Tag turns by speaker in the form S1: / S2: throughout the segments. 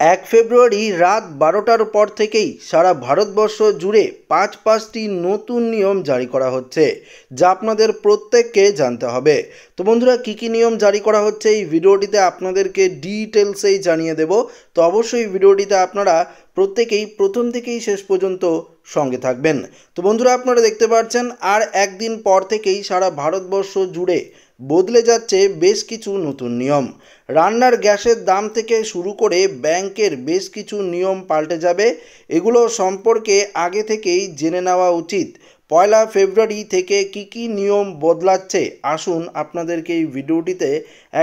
S1: এক ফেব্রুয়ারি রাত 12টার পর থেকেই সারা ভারতবর্ষ জুড়ে পাঁচটি নতুন নিয়ম জারি করা হচ্ছে, যা আপনাদের প্রত্যেককে জানতে হবে। তো বন্ধুরা, কী কী নিয়ম জারি করা হচ্ছে এই ভিডিওটিতে আপনাদেরকে ডিটেলসেই জানিয়ে দেব। তো অবশ্যই ভিডিওটিতে আপনারা প্রত্যেকেই প্রথম থেকেই শেষ পর্যন্ত সঙ্গে থাকবেন। তো বন্ধুরা, আপনারা দেখতে পাচ্ছেন আর একদিন পর থেকেই সারা ভারতবর্ষ জুড়ে বদলে যাচ্ছে বেশ কিছু নতুন নিয়ম। রান্নার গ্যাসের দাম থেকে শুরু করে ব্যাংকের বেশ কিছু নিয়ম পাল্টে যাবে। এগুলো সম্পর্কে আগে থেকেই জেনে নেওয়া উচিত। পয়লা ফেব্রুয়ারি থেকে কি কি নিয়ম বদলাচ্ছে আসুন আপনাদেরকে এই ভিডিওটিতে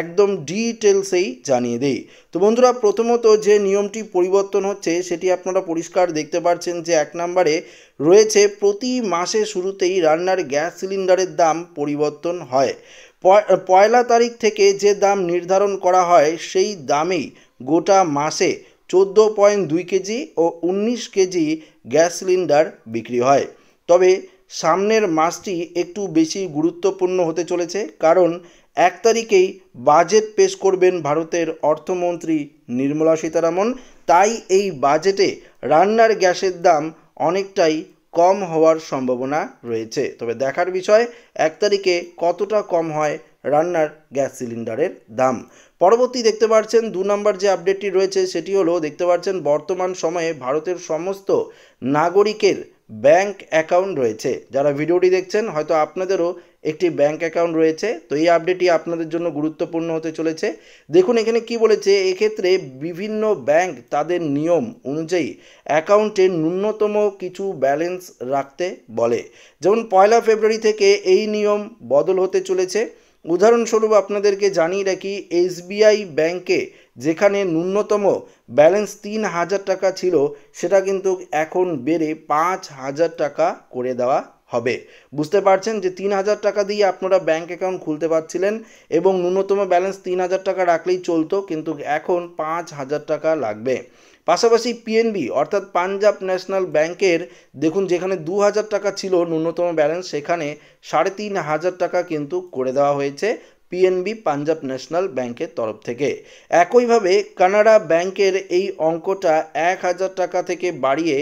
S1: একদম ডিটেলসেই জানিয়ে দিই। তো বন্ধুরা, প্রথমত যে নিয়মটি পরিবর্তন হচ্ছে সেটি আপনারা পরিষ্কার দেখতে পাচ্ছেন যে 1 নম্বরে রয়েছে প্রতি মাসের শুরুতেই রান্নার গ্যাস সিলিন্ডারের দাম পরিবর্তন হয়। পয়লা তারিখ থেকে যে দাম নির্ধারণ করা হয় সেই দামেই গোটা মাসে 14.2 কেজি ও 19 কেজি গ্যাস সিলিন্ডার বিক্রি হয়। তবে সামনের মাসটি একটু বেশি গুরুত্বপূর্ণ হতে চলেছে, কারণ 1 তারিখেই বাজেট পেশ করবেন ভারতের অর্থমন্ত্রী নির্মলা সীতারামন। তাই এই বাজেটে রান্নার গ্যাসের দাম অনেকটাই কম হওয়ার সম্ভাবনা রয়েছে। তবে দেখার বিষয় 1 তারিখে কতটা কম হয় রান্নার গ্যাস সিলিন্ডারের দাম। পরবর্তী দেখতে পাচ্ছেন 2 নম্বর যে আপডেটটি রয়েছে সেটি হলো, দেখতে পাচ্ছেন বর্তমান সময়ে ভারতের সমস্ত নাগরিকের ব্যাংক অ্যাকাউন্ট রয়েছে। যারা ভিডিওটি দেখছেন হয়তো আপনাদেরও একটি ব্যাংক অ্যাকাউন্ট রয়েছে। তো এই আপডেটটি আপনাদের জন্য গুরুত্বপূর্ণ হতে চলেছে। দেখুন এখানে কি বলেছে, এক্ষেত্রে বিভিন্ন ব্যাংক তাদের নিয়ম অনুযায়ী অ্যাকাউন্টে ন্যূনতম কিছু ব্যালেন্স রাখতে বলে। যেমন পয়লা ফেব্রুয়ারি থেকে এই নিয়ম বদল হতে চলেছে। উদাহরণস্বরূপ আপনাদেরকে জানিয়ে রাখি, এসবিআই ব্যাংকে যেখানে ন্যূনতম ব্যালেন্স 3,000 টাকা ছিল, সেটা কিন্তু এখন বেড়ে 5,000 টাকা করে দেওয়া হবে। বুঝতে পারছেন যে 3,000 টাকা দিয়ে আপনারা ব্যাংক অ্যাকাউন্ট খুলতে পারছিলেন এবং ন্যূনতম ব্যালেন্স 3,000 টাকা রাখলেই চলতো, কিন্তু এখন 5,000 টাকা লাগবে। পাশাপাশি পিএনবি অর্থাৎ পাঞ্জাব ন্যাশনাল ব্যাংকের দেখুন, যেখানে 2,000 টাকা ছিল ন্যূনতম ব্যালেন্স, সেখানে 3,500 টাকা কিন্তু করে দেওয়া হয়েছে পিএনবি পাঞ্জাব ন্যাশনাল ব্যাংকের তরফ থেকে। একইভাবে কানাড়া ব্যাংকের এই অঙ্কটা 1,000 টাকা থেকে বাড়িয়ে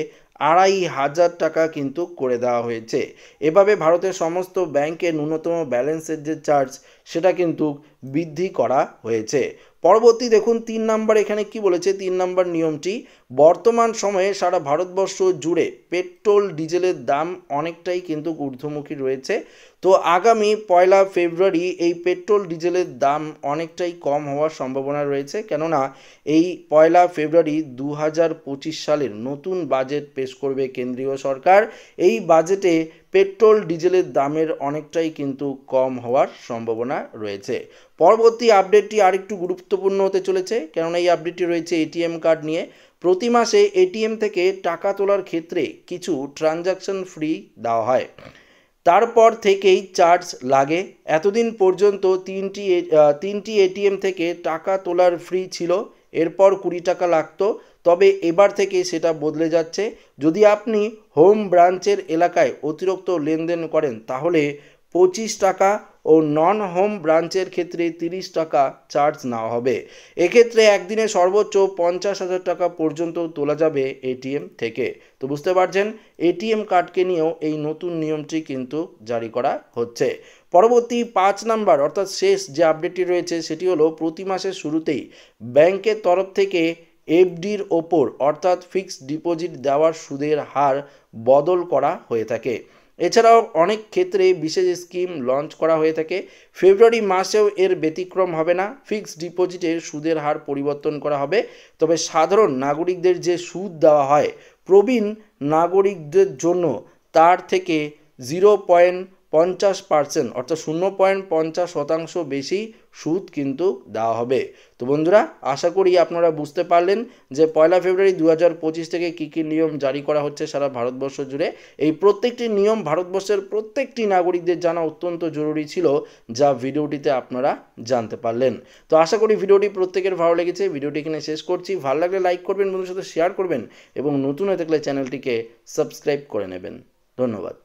S1: 2,500 টাকা কিন্তু করে দেওয়া হয়েছে। এভাবে ভারতের সমস্ত ব্যাংকের ন্যূনতম ব্যালেন্সের যে চার্জ সেটা কিন্তু বৃদ্ধি করা হয়েছে। পরবর্তী দেখুন 3 নম্বর, এখানে কি বলেছে 3 নম্বর নিয়মটি, বর্তমান সময়ে সারা ভারতবর্ষ জুড়ে পেট্রোল ডিজেলের দাম অনেকটাই কিন্তু ঊর্ধ্বমুখী রয়েছে। তো আগামী পয়লা ফেব্রুয়ারি এই পেট্রোল ডিজেলের দাম অনেকটাই কম হওয়ার সম্ভাবনা রয়েছে, কেননা এই পয়লা ফেব্রুয়ারি 2025 সালের নতুন বাজেট পেশ করবে কেন্দ্রীয় সরকার। এই বাজেটে পেট্রোল ডিজেলের দামের অনেকটাই কিন্তু কম হওয়ার সম্ভাবনা রয়েছে। পরবর্তী আপডেটটি আরেকটু গুরুত্বপূর্ণ হতে চলেছে, কেননা এই আপডেটটি রয়েছে এটিএম কার্ড নিয়ে। প্রতি মাসে এটিএম থেকে টাকা তোলার ক্ষেত্রে কিছু ট্রানজাকশন ফ্রি দেওয়া হয়, তারপর থেকেই চার্জ লাগে। এতদিন পর্যন্ত তিনটি এটিএম থেকে টাকা তোলার ফ্রি ছিল, এরপর 20 টাকা লাগতো। তবে এবার থেকে সেটা বদলে যাচ্ছে। যদি আপনি হোম ব্রাঞ্চের এলাকায় অতিরিক্ত লেনদেন করেন তাহলে 25 টাকা ও নন হোম ব্রাঞ্চের ক্ষেত্রে 30 টাকা চার্জ নেওয়া হবে। এক্ষেত্রে একদিনে সর্বোচ্চ 50,000 টাকা পর্যন্ত তোলা যাবে এটিএম থেকে। তো বুঝতে পারছেন, এটিএম কার্ডকে নিয়েও এই নতুন নিয়মটি কিন্তু জারি করা হচ্ছে। পরবর্তী 5 নাম্বার অর্থাৎ শেষ যে আপডেটটি রয়েছে সেটি হলো, প্রতি মাসের শুরুতেই ব্যাংকের তরফ থেকে এফডির ওপর অর্থাৎ ফিক্সড ডিপোজিট দেওয়ার সুদের হার বদল করা হয়ে থাকে। এছাড়াও অনেক ক্ষেত্রে বিশেষ স্কিম লঞ্চ করা হয়ে থাকে। ফেব্রুয়ারি মাসেও এর ব্যতিক্রম হবে না, ফিক্সড ডিপোজিটের সুদের হার পরিবর্তন করা হবে। তবে সাধারণ নাগরিকদের যে সুদ দেওয়া হয় প্রবীণ নাগরিকদের জন্য তার থেকে 0.50% অর্থাৎ 0.50% বেশি সুদ কিন্তু দেওয়া হবে। তো বন্ধুরা, আশা করি আপনারা বুঝতে পারলেন যে পয়লা ফেব্রুয়ারি 2025 থেকে কী কী নিয়ম জারি করা হচ্ছে সারা ভারতবর্ষ জুড়ে। এই প্রত্যেকটি নিয়ম ভারতবর্ষের প্রত্যেকটি নাগরিকদের জানা অত্যন্ত জরুরি ছিল, যা ভিডিওটিতে আপনারা জানতে পারলেন। তো আশা করি ভিডিওটি প্রত্যেকের ভালো লেগেছে। ভিডিওটি এখানে শেষ করছি। ভালো লাগলে লাইক করবেন, বন্ধুদের সাথে শেয়ার করবেন এবং নতুন হয়ে থাকলে চ্যানেলটিকে সাবস্ক্রাইব করে নেবেন। ধন্যবাদ।